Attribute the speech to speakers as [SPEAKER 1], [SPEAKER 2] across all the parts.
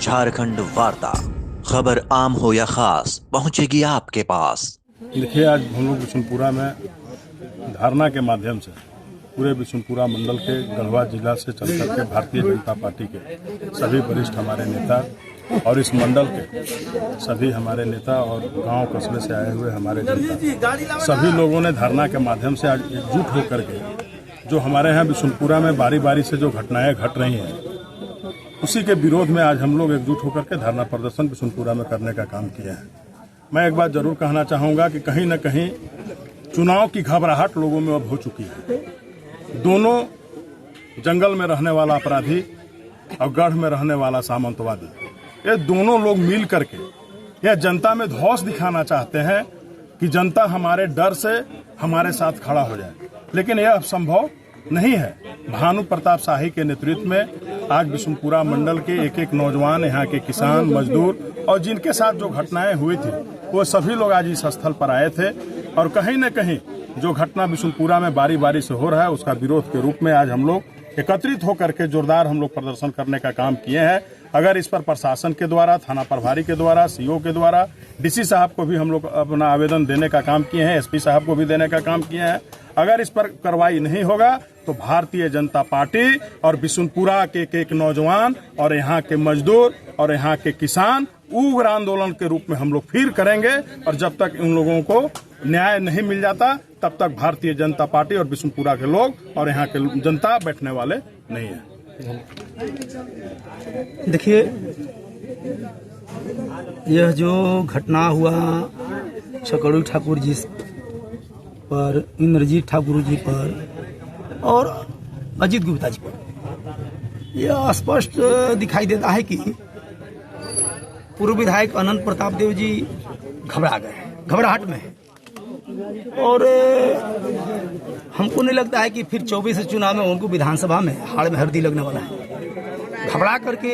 [SPEAKER 1] झारखंड वार्ता, खबर आम हो या खास पहुंचेगी आपके पास।
[SPEAKER 2] देखिए, आज हम लोग बिशुनपुरा में धरना के माध्यम से पूरे बिशुनपुरा मंडल के गढ़वा जिला से चल करके भारतीय जनता पार्टी के सभी वरिष्ठ हमारे नेता और इस मंडल के सभी हमारे नेता और गांव कस्बे से आए हुए हमारे जनता सभी लोगों ने धरना के माध्यम से आज एकजुट होकर के जो हमारे यहाँ बिशुनपुरा में बारी बारी से जो घटनाएं घट रही हैं उसी के विरोध में आज हम लोग एकजुट होकर के धरना प्रदर्शन बिशुनपुरा में करने का काम किया है। मैं एक बात जरूर कहना चाहूँगा कि कहीं न कहीं चुनाव की घबराहट लोगों में अब हो चुकी है। दोनों जंगल में रहने वाला अपराधी और गढ़ में रहने वाला सामंतवादी, ये दोनों लोग मिल करके यह जनता में धौंस दिखाना चाहते हैं कि जनता हमारे डर से हमारे साथ खड़ा हो जाए, लेकिन यह अब संभव नहीं है। भानु प्रताप शाही के नेतृत्व में आज बिशुनपुरा मंडल के एक एक नौजवान, यहाँ के किसान, मजदूर और जिनके साथ जो घटनाएं हुई थी वो सभी लोग आज इस स्थल पर आए थे और कहीं न कहीं जो घटना बिशुनपुरा में बारी बारी से हो रहा है उसका विरोध के रूप में आज हम लोग एकत्रित होकर के जोरदार हम लोग प्रदर्शन करने का काम किए हैं। अगर इस पर प्रशासन के द्वारा, थाना प्रभारी के द्वारा, सीओ के द्वारा, डीसी साहब को भी हम लोग अपना आवेदन देने का काम किए हैं, एसपी साहब को भी देने का काम किए हैं। अगर इस पर कार्रवाई नहीं होगा तो भारतीय जनता पार्टी और बिशुनपुरा के एक नौजवान और यहाँ के मजदूर और यहाँ के किसान उग्र आंदोलन के रूप में हम लोग फिर करेंगे और जब तक उन लोगों को न्याय नहीं मिल जाता तब तक भारतीय जनता पार्टी और बिशुनपुरा के लोग और यहाँ के जनता बैठने वाले नहीं है।
[SPEAKER 3] देखिए, यह जो घटना हुआ छकड़ू ठाकुर जी पर, इंद्रजीत ठाकुर जी पर और अजीत गुप्ता जी पर, यह स्पष्ट दिखाई देता है कि पूर्व विधायक अनंत प्रताप देव जी घबरा गए, घबराहट में है और हमको नहीं लगता है कि फिर 24 चुनाव में उनको विधानसभा में हाड़ में हल्दी लगने वाला है। घबरा करके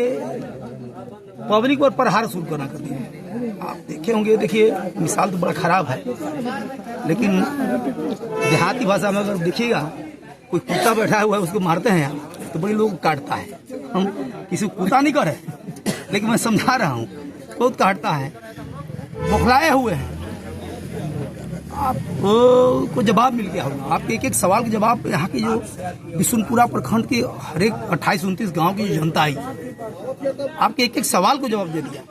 [SPEAKER 3] पब्लिक पर प्रहार शुरू करना कर दिए। आप देखे होंगे, देखिए मिसाल तो बड़ा खराब है, लेकिन देहाती भाषा में अगर देखिएगा कोई कुत्ता बैठा हुआ है उसको मारते हैं तो बड़े लोग काटता है। हम किसी को कुत्ता नहीं करे, लेकिन मैं समझा रहा हूँ, बहुत काटता है, बौखलाए हुए हैं। आपको जवाब मिल गया होगा, आपके एक एक सवाल का जवाब यहाँ के जो बिशुनपुरा प्रखंड के हर एक 28-29 गांव की जो जनता आई, आपके एक एक सवाल को जवाब दे दिया।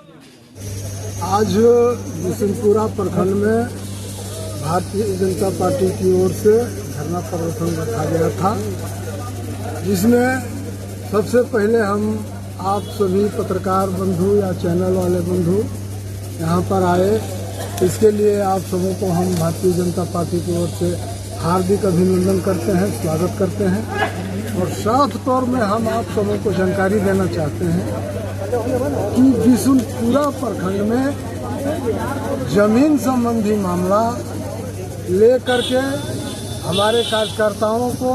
[SPEAKER 4] आज बिशुनपुरा प्रखंड में भारतीय जनता पार्टी की ओर से धरना प्रदर्शन रखा गया था, जिसमें सबसे पहले हम आप सभी पत्रकार बंधु या चैनल वाले बंधु यहाँ पर आए। इसके लिए आप सबों को हम भारतीय जनता पार्टी की ओर से हार्दिक अभिनंदन करते हैं, स्वागत करते हैं और साथ तौर में हम आप सबों को जानकारी देना चाहते हैं कि बिशुनपुरा प्रखंड में जमीन संबंधी मामला लेकर के हमारे कार्यकर्ताओं को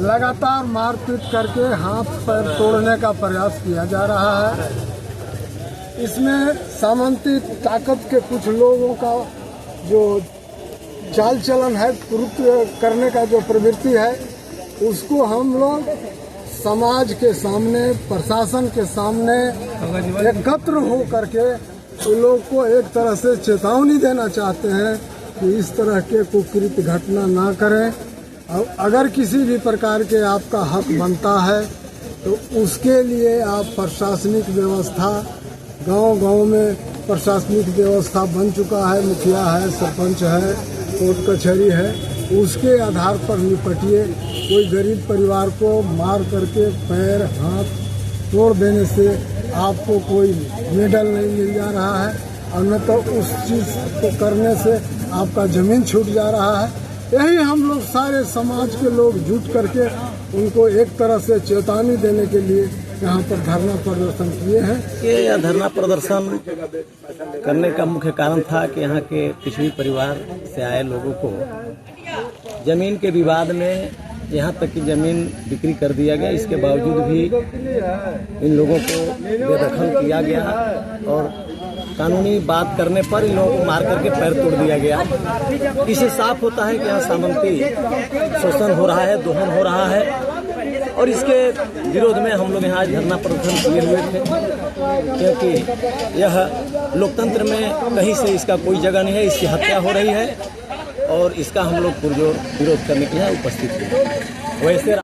[SPEAKER 4] लगातार मारपीट करके हाथ पैर तोड़ने का प्रयास किया जा रहा है। इसमें सामंती ताकत के कुछ लोगों का जो चाल चलन है, कृत्य करने का जो प्रवृत्ति है, उसको हम लोग समाज के सामने, प्रशासन के सामने एकत्र हो करके उन लोग को एक तरह से चेतावनी देना चाहते हैं कि इस तरह के कुकृत्य घटना ना करें। अगर किसी भी प्रकार के आपका हक बनता है तो उसके लिए आप प्रशासनिक व्यवस्था, गांव-गांव में प्रशासनिक व्यवस्था बन चुका है, मुखिया है, सरपंच है, कोर्ट कचहरी है, उसके आधार पर निपटिए। कोई गरीब परिवार को मार करके पैर हाथ तोड़ देने से आपको कोई मेडल नहीं मिल जा रहा है और न तो उस चीज़ को करने से आपका जमीन छूट जा रहा है। यही हम लोग सारे समाज के लोग जुट करके उनको एक तरह से चेतावनी देने के लिए यहाँ पर धरना प्रदर्शन किए हैं।
[SPEAKER 3] ये धरना प्रदर्शन करने का मुख्य कारण था कि यहाँ के पिछड़ी परिवार से आए लोगों को जमीन के विवाद में यहाँ तक कि जमीन बिक्री कर दिया गया, इसके बावजूद भी इन लोगों को बेदखल किया गया और कानूनी बात करने पर इन लोगों को मार करके पैर तोड़ दिया गया। इससे साफ होता है कि यहाँ सामंती शोषण हो रहा है, दोहन हो रहा है
[SPEAKER 5] और इसके विरोध में हम लोग यहाँ धरना प्रदर्शन किए हुए थे, क्योंकि यह लोकतंत्र में कहीं से इसका कोई जगह नहीं है। इसकी हत्या हो रही है और इसका हम लोग पुरजोर विरोध करने के लिए उपस्थित हैं। वैसे